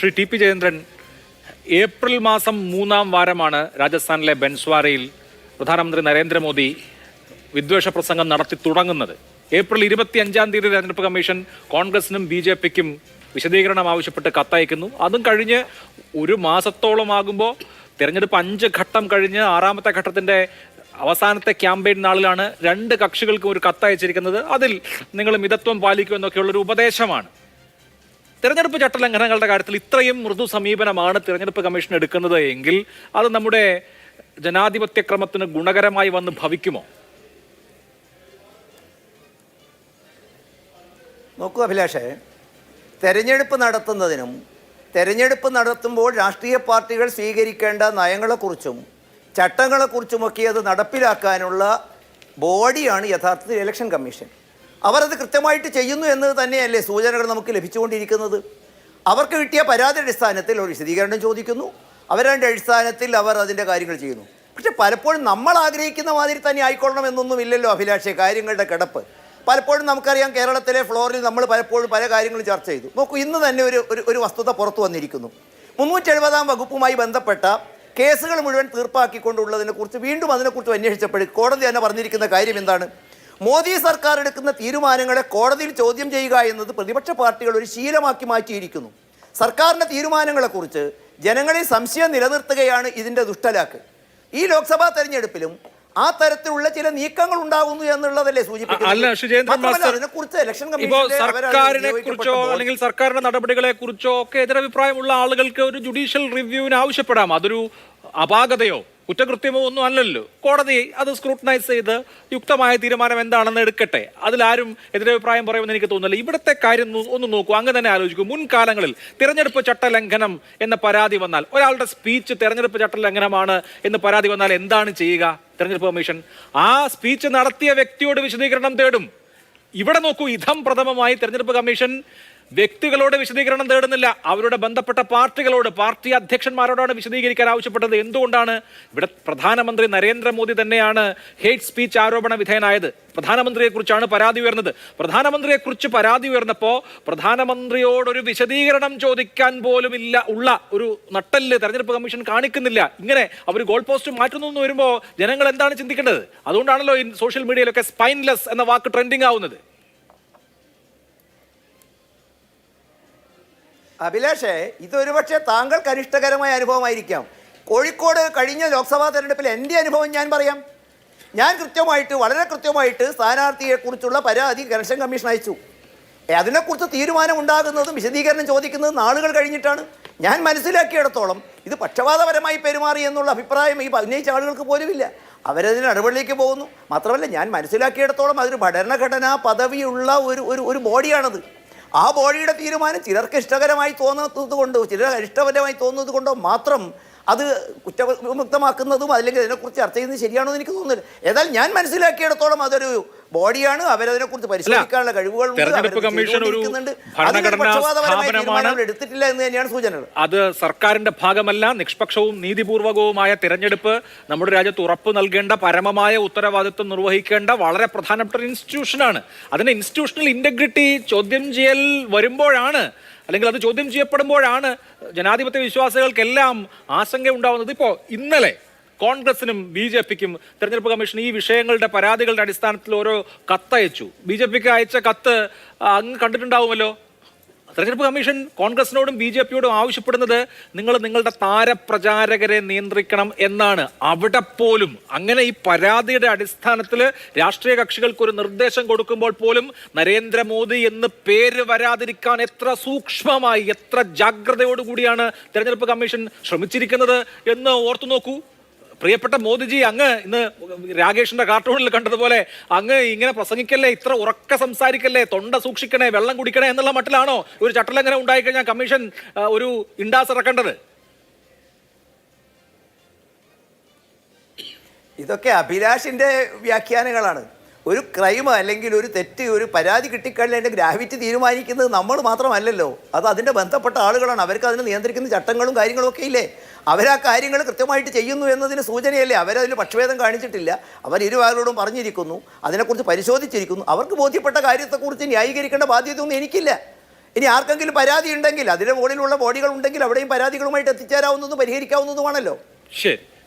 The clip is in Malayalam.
Shri T P Jayendran, April മാസം 3-ാം വാരമാണ് രാജസ്ഥാനിലെ ബൻസ്വാരയിൽ പ്രധാനമന്ത്രി നരേന്ദ്രമോദി വിദ്വേഷ പ്രസംഗം നടത്തി തുടങ്ങുന്നത്. ഏപ്രിൽ 25-ാം തീയതി തെരഞ്ഞെടുപ്പ് കമ്മീഷൻ കോൺഗ്രസിനും BJPക്കും വിശദീകരണം ആവശ്യപ്പെട്ട് കത്തയക്കുന്നു. അതും കഴിഞ്ഞ് ഒരു മാസത്തോളമാകുമ്പോൾ തെരഞ്ഞെടുപ്പ് 5 ഘട്ടം കഴിഞ്ഞ് 6ാമത്തെ ഘട്ടത്തിന്റെ അവസാനത്തെ ക്യാമ്പയിൻ നാളിലാണ് 2 കക്ഷികൾക്കും ഒരു കത്തയച്ചിരിക്കുന്നത്. അതിൽ നിങ്ങൾ മിതത്വം പാലിക്കുമെന്നൊക്കെയുള്ളൊരു ഉപദേശമാണ്. തെരഞ്ഞെടുപ്പ് ചട്ടലംഘനങ്ങളുടെ കാര്യത്തിൽ ഇത്രയും മൃദു സമീപനമാണ് തെരഞ്ഞെടുപ്പ് കമ്മീഷൻ എടുക്കുന്നത് എങ്കിൽ അത് നമ്മുടെ ജനാധിപത്യക്രമത്തിന് ഗുണകരമായി വന്ന് ഭവിക്കുമോ? നോക്കൂ അഭിലാഷേ, തെരഞ്ഞെടുപ്പ് നടത്തുമ്പോൾ രാഷ്ട്രീയ പാർട്ടികൾ സ്വീകരിക്കേണ്ട നയങ്ങളെക്കുറിച്ചും ചട്ടങ്ങളെക്കുറിച്ചുമൊക്കെ അത് നടപ്പിലാക്കാനുള്ള ബോഡിയാണ് യഥാർത്ഥത്തിൽ ഇലക്ഷൻ കമ്മീഷൻ. അവരത് കൃത്യമായിട്ട് ചെയ്യുന്നു എന്നത് തന്നെയല്ലേ സൂചനകൾ നമുക്ക് ലഭിച്ചുകൊണ്ടിരിക്കുന്നത്. അവർക്ക് കിട്ടിയ പരാതി അടിസ്ഥാനത്തിൽ ഒരു വിശദീകരണം ചോദിക്കുന്നു, അവരുടെ അടിസ്ഥാനത്തിൽ അവർ അതിൻ്റെ കാര്യങ്ങൾ ചെയ്യുന്നു. പക്ഷെ പലപ്പോഴും നമ്മൾ ആഗ്രഹിക്കുന്ന മാതിരി തന്നെ ആയിക്കൊള്ളണം എന്നൊന്നുമില്ലല്ലോ അഭിലാഷേ കാര്യങ്ങളുടെ കിടപ്പ്. പലപ്പോഴും നമുക്കറിയാം, കേരളത്തിലെ ഫ്ലോറിൽ നമ്മൾ പലപ്പോഴും പല കാര്യങ്ങളും ചർച്ച ചെയ്തു. നോക്കൂ, ഇന്ന് തന്നെ ഒരു വസ്തുത പുറത്തു വന്നിരിക്കുന്നു. 370-ാം വകുപ്പുമായി ബന്ധപ്പെട്ട കേസുകൾ മുഴുവൻ തീർപ്പാക്കിക്കൊണ്ടുള്ളതിനെക്കുറിച്ച് വീണ്ടും അതിനെക്കുറിച്ച് അന്വേഷിച്ചപ്പോൾ കോടതി തന്നെ പറഞ്ഞിരിക്കുന്ന കാര്യം എന്താണ്? മോദി സർക്കാർ എടുക്കുന്ന തീരുമാനങ്ങളെ കോടതിയിൽ ചോദ്യം ചെയ്യുക എന്നത് പ്രതിപക്ഷ പാർട്ടികൾ ഒരു ശീലമാക്കി മാറ്റിയിരിക്കുന്നു. സർക്കാരിൻ്റെ തീരുമാനങ്ങളെക്കുറിച്ച് ജനങ്ങളിൽ സംശയം നിലനിർത്തുകയാണ് ഇതിൻ്റെ ദുഷ്ടലാക്ക്. ഈ ലോക്സഭാ തെരഞ്ഞെടുപ്പിലും ആ തരത്തിലുള്ള ചില നീക്കങ്ങൾ ഉണ്ടാകുന്നു എന്നുള്ളതല്ലേ സൂചിപ്പിക്കുന്നത്. അതിനെക്കുറിച്ച് ഇലക്ഷൻ സർക്കാരിനെ കുറിച്ചോ അല്ലെങ്കിൽ സർക്കാരിന്റെ നടപടികളെ കുറിച്ചോ ഒക്കെ എതിരഭിപ്രായമുള്ള ആളുകൾക്ക് ഒരു ജുഡീഷ്യൽ റിവ്യൂവിന് ആവശ്യപ്പെടാം. അതൊരു അപാകതയോ കുറ്റകൃത്യമോ ഒന്നും അല്ലല്ലോ. കോടതി അത് സ്ക്രൂട്ടനൈസ് ചെയ്ത് യുക്തമായ തീരുമാനം എന്താണെന്ന് എടുക്കട്ടെ. അതിലാരും എതിരഭിപ്രായം പറയുമെന്ന് എനിക്ക് തോന്നുന്നില്ല. ഇവിടുത്തെ കാര്യം ഒന്ന് നോക്കൂ, അങ്ങ് തന്നെ ആലോചിക്കൂ. മുൻകാലങ്ങളിൽ തിരഞ്ഞെടുപ്പ് ചട്ടലംഘനം എന്ന പരാതി വന്നാൽ, ഒരാളുടെ സ്പീച്ച് തെരഞ്ഞെടുപ്പ് ചട്ടലംഘനമാണ് എന്ന് പരാതി വന്നാൽ എന്താണ് ചെയ്യുക തെരഞ്ഞെടുപ്പ് കമ്മീഷൻ? ആ സ്പീച്ച് നടത്തിയ വ്യക്തിയോട് വിശദീകരണം തേടും. ഇവിടെ നോക്കൂ, ഇതം പ്രഥമമായി തെരഞ്ഞെടുപ്പ് കമ്മീഷൻ വ്യക്തികളോട് വിശദീകരണം തേടുന്നില്ല, അവരുടെ ബന്ധപ്പെട്ട പാർട്ടികളോട്, പാർട്ടി അധ്യക്ഷന്മാരോടാണ് വിശദീകരിക്കാൻ ആവശ്യപ്പെട്ടത്. എന്തുകൊണ്ടാണ്? ഇവിടെ പ്രധാനമന്ത്രി നരേന്ദ്രമോദി തന്നെയാണ് ഹേറ്റ് സ്പീച്ച് ആരോപണ വിധേയനായത്. പ്രധാനമന്ത്രിയെക്കുറിച്ചാണ് പരാതി ഉയർന്നത്. പ്രധാനമന്ത്രിയെക്കുറിച്ച് പരാതി ഉയർന്നപ്പോൾ പ്രധാനമന്ത്രിയോടൊരു വിശദീകരണം ചോദിക്കാൻ പോലും ഉള്ള ഒരു നട്ടല് തെരഞ്ഞെടുപ്പ് കമ്മീഷൻ കാണിക്കുന്നില്ല. ഇങ്ങനെ അവർ ഗോൾ പോസ്റ്റ് മാറ്റുന്നു എന്ന് വരുമ്പോൾ ജനങ്ങൾ എന്താണ് ചിന്തിക്കേണ്ടത്? അതുകൊണ്ടാണല്ലോ ഈ സോഷ്യൽ മീഡിയയിലൊക്കെ സ്പൈൻലെസ് എന്ന വാക്ക് ട്രെൻഡിങ് ആവുന്നത്. അഭിലാഷേ, ഇതൊരു പക്ഷേ താങ്കൾക്ക് അനിഷ്ടകരമായ അനുഭവമായിരിക്കാം. കോഴിക്കോട് കഴിഞ്ഞ ലോക്സഭാ തെരഞ്ഞെടുപ്പിൽ എൻ്റെ അനുഭവം ഞാൻ പറയാം. ഞാൻ വളരെ കൃത്യമായിട്ട് സ്ഥാനാർത്ഥിയെക്കുറിച്ചുള്ള പരാതി ഇലക്ഷൻ കമ്മീഷൻ അയച്ചു. അതിനെക്കുറിച്ച് തീരുമാനം ഉണ്ടാകുന്നതും വിശദീകരണം ചോദിക്കുന്നതും നാളുകൾ കഴിഞ്ഞിട്ടാണ്. ഞാൻ മനസ്സിലാക്കിയിടത്തോളം ഇത് പക്ഷപാതപരമായി പെരുമാറി എന്നുള്ള അഭിപ്രായം ഈ ഉന്നയിച്ച ആളുകൾക്ക് പോലുമില്ല. അവരതിന് നടപടിയിലേക്ക് പോകുന്നു. മാത്രമല്ല, ഞാൻ മനസ്സിലാക്കിയിടത്തോളം അതൊരു ഭരണഘടനാ പദവിയുള്ള ഒരു ബോഡിയാണത്. ആ ബോഡിയുടെ തീരുമാനം ചിലർക്ക് ഇഷ്ടകരമായി തോന്നുന്നത് കൊണ്ടോ ചിലർ ഇഷ്ടപരമായി തോന്നുന്നത് കൊണ്ടോ മാത്രം അത് കുറ്റമുക്തമാക്കുന്നതും അല്ലെങ്കിൽ അതിനെക്കുറിച്ച് ചർച്ച ചെയ്യുന്നത് ശരിയാണോ എന്ന് എനിക്ക് തോന്നുന്നില്ല. ഏതായാലും ഞാൻ മനസ്സിലാക്കിയിടത്തോളം അതൊരു ബോഡിയാണ്. അവരതിനെക്കുറിച്ച് പരിശോധിക്കാനുള്ള കഴിവുകളുണ്ട്. എടുത്തിട്ടില്ല എന്ന് തന്നെയാണ് സൂചനകൾ. അത് സർക്കാരിന്റെ ഭാഗമല്ല. നിഷ്പക്ഷവും നീതിപൂർവകവുമായ തിരഞ്ഞെടുപ്പ് നമ്മുടെ രാജ്യത്ത് ഉറപ്പ് നൽകേണ്ട, പരമമായ ഉത്തരവാദിത്വം നിർവഹിക്കേണ്ട വളരെ പ്രധാനപ്പെട്ട ഒരു ഇൻസ്റ്റിറ്റ്യൂഷനാണ്. അതിന്റെ ഇൻസ്റ്റിറ്റ്യൂഷണൽ ഇന്റഗ്രിറ്റി ചോദ്യം ചെയ്യൽ വരുമ്പോഴാണ്, അല്ലെങ്കിൽ അത് ചോദ്യം ചെയ്യപ്പെടുമ്പോഴാണ് ജനാധിപത്യ വിശ്വാസികൾക്കെല്ലാം ആശങ്ക ഉണ്ടാവുന്നത്. ഇപ്പോൾ ഇന്നലെ കോൺഗ്രസിനും BJPക്കും തെരഞ്ഞെടുപ്പ് കമ്മീഷൻ ഈ വിഷയങ്ങളുടെ പരാതികളുടെ അടിസ്ഥാനത്തിൽ ഓരോ കത്തയച്ചു. BJPക്ക് അയച്ച കത്ത് അങ്ങ് കണ്ടിട്ടുണ്ടാവുമല്ലോ. തെരഞ്ഞെടുപ്പ് കമ്മീഷൻ കോൺഗ്രസിനോടും BJPയോടും ആവശ്യപ്പെടുന്നത് നിങ്ങൾ നിങ്ങളുടെ താരപ്രചാരകരെ നിയന്ത്രിക്കണം എന്നാണ്. അവിടെ പോലും അങ്ങനെ ഈ പരാതിയുടെ അടിസ്ഥാനത്തിൽ രാഷ്ട്രീയ കക്ഷികൾക്ക് ഒരു നിർദ്ദേശം കൊടുക്കുമ്പോൾ പോലും നരേന്ദ്രമോദി എന്ന് പേര് വരാതിരിക്കാൻ എത്ര സൂക്ഷ്മമായി, എത്ര ജാഗ്രതയോടുകൂടിയാണ് തെരഞ്ഞെടുപ്പ് കമ്മീഷൻ ശ്രമിച്ചിരിക്കുന്നത് എന്ന് ഓർത്തു നോക്കൂ. പ്രിയപ്പെട്ട മോദിജി, അങ്ങ് ഇന്ന് രാകേഷിന്റെ കാർട്ടൂണിൽ കണ്ടതുപോലെ അങ്ങ് ഇങ്ങനെ പ്രസംഗിക്കല്ലേ, ഇത്ര ഉറക്ക സംസാരിക്കല്ലേ, തൊണ്ട സൂക്ഷിക്കണേ, വെള്ളം കുടിക്കണേ എന്നുള്ള മട്ടിലാണോ ഒരു ചട്ടലംഘനം ഉണ്ടായിക്കഴിഞ്ഞാൽ കമ്മീഷൻ ഒരു ഇൻഡാസ് ഇറക്കേണ്ടത്? ഇതൊക്കെ അഭിലാഷിന്റെ വ്യാഖ്യാനങ്ങളാണ്. ഒരു ക്രൈം അല്ലെങ്കിൽ ഒരു തെറ്റ്, ഒരു പരാതി കിട്ടിക്കഴിഞ്ഞാൽ അതിൻ്റെ ഗ്രാവിറ്റി തീരുമാനിക്കുന്നത് നമ്മൾ മാത്രമല്ലല്ലോ, അത് അതിൻ്റെ ബന്ധപ്പെട്ട ആളുകളാണ്. അവർക്ക് അതിനെ നിയന്ത്രിക്കുന്ന ചട്ടങ്ങളും കാര്യങ്ങളും ഒക്കെ ഇല്ലേ. അവരാ കാര്യങ്ങൾ കൃത്യമായിട്ട് ചെയ്യുന്നു എന്നതിന് സൂചനയല്ലേ. അവരതിൽ പക്ഷഭേദം കാണിച്ചിട്ടില്ല. അവർ ഇരുവാരോടും പറഞ്ഞിരിക്കുന്നു, അതിനെക്കുറിച്ച് പരിശോധിച്ചിരിക്കുന്നു. അവർക്ക് ബോധ്യപ്പെട്ട കാര്യത്തെക്കുറിച്ച് ന്യായീകരിക്കേണ്ട ബാധ്യതയൊന്നും എനിക്കില്ല. ഇനി ആർക്കെങ്കിലും പരാതി ഉണ്ടെങ്കിൽ അതിൻ്റെ മുകളിലുള്ള ബോഡികൾ ഉണ്ടെങ്കിൽ അവിടെയും പരാതികളുമായിട്ട് എത്തിച്ചേരാവുന്നതും പരിഹരിക്കാവുന്നതുമാണല്ലോ. ശരി.